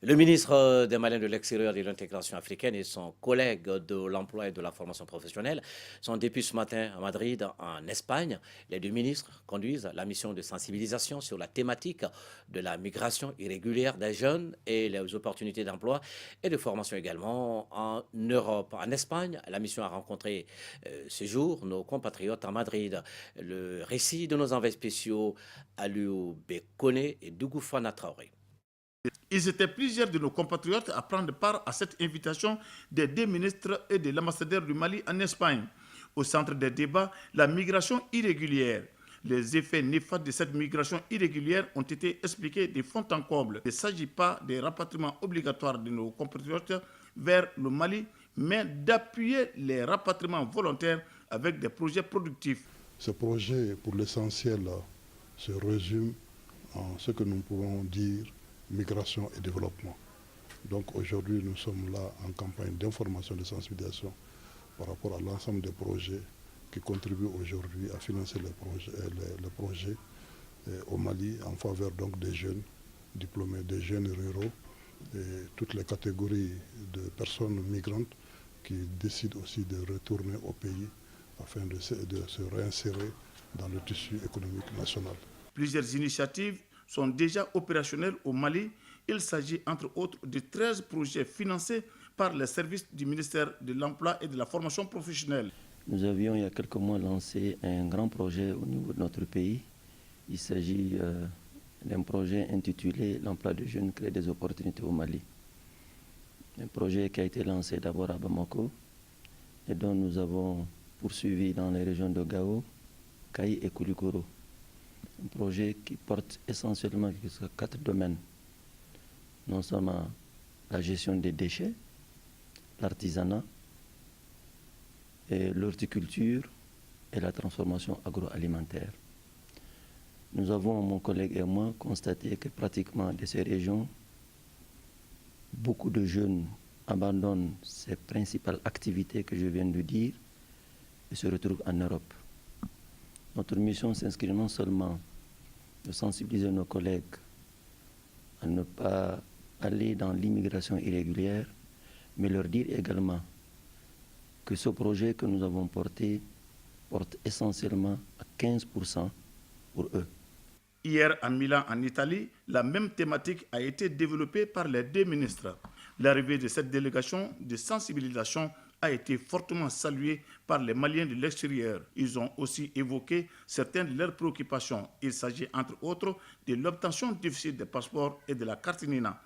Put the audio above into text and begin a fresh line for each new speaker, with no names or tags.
Le ministre des Maliens de l'Extérieur et de l'Intégration africaine et son collègue de l'Emploi et de la formation professionnelle sont depuis ce matin à Madrid, en Espagne. Les deux ministres conduisent la mission de sensibilisation sur la thématique de la migration irrégulière des jeunes et les opportunités d'emploi et de formation également en Europe. En Espagne, la mission a rencontré ce jour nos compatriotes à Madrid. Le récit de nos envoyés spéciaux Aliou Bekone et Dougou Fana Traoré.
Ils étaient plusieurs de nos compatriotes à prendre part à cette invitation des deux ministres et de l'ambassadeur du Mali en Espagne. Au centre des débats, la migration irrégulière. Les effets néfastes de cette migration irrégulière ont été expliqués de fond en comble. Il ne s'agit pas des rapatriements obligatoires de nos compatriotes vers le Mali, mais d'appuyer les rapatriements volontaires avec des projets productifs.
Ce projet, pour l'essentiel, se résume en ce que nous pouvons dire migration et développement. Donc aujourd'hui, nous sommes là en campagne d'information et de sensibilisation par rapport à l'ensemble des projets qui contribuent aujourd'hui à financer les projets au Mali en faveur donc des jeunes diplômés, des jeunes ruraux et toutes les catégories de personnes migrantes qui décident aussi de retourner au pays afin de se réinsérer dans le tissu économique national.
Plusieurs initiatives sont déjà opérationnels au Mali. Il s'agit entre autres de 13 projets financés par les services du ministère de l'Emploi et de la formation professionnelle.
Nous avions il y a quelques mois lancé un grand projet au niveau de notre pays. Il s'agit d'un projet intitulé L'emploi des jeunes crée des opportunités au Mali. Un projet qui a été lancé d'abord à Bamako et dont nous avons poursuivi dans les régions de Gao, Kaï et Koulikoro. Un projet qui porte essentiellement sur 4 domaines. Non seulement la gestion des déchets, l'artisanat, l'horticulture et la transformation agroalimentaire. Nous avons, mon collègue et moi, constaté que pratiquement de ces régions, beaucoup de jeunes abandonnent ces principales activités que je viens de dire et se retrouvent en Europe. Notre mission s'inscrit non seulement de sensibiliser nos collègues à ne pas aller dans l'immigration irrégulière, mais leur dire également que ce projet que nous avons porté porte essentiellement à 15% pour eux.
Hier à Milan, en Italie, la même thématique a été développée par les deux ministres. L'arrivée de cette délégation de sensibilisation a été fortement saluée par les Maliens de l'extérieur. Ils ont aussi évoqué certaines de leurs préoccupations. Il s'agit entre autres de l'obtention difficile des passeports et de la carte Nina.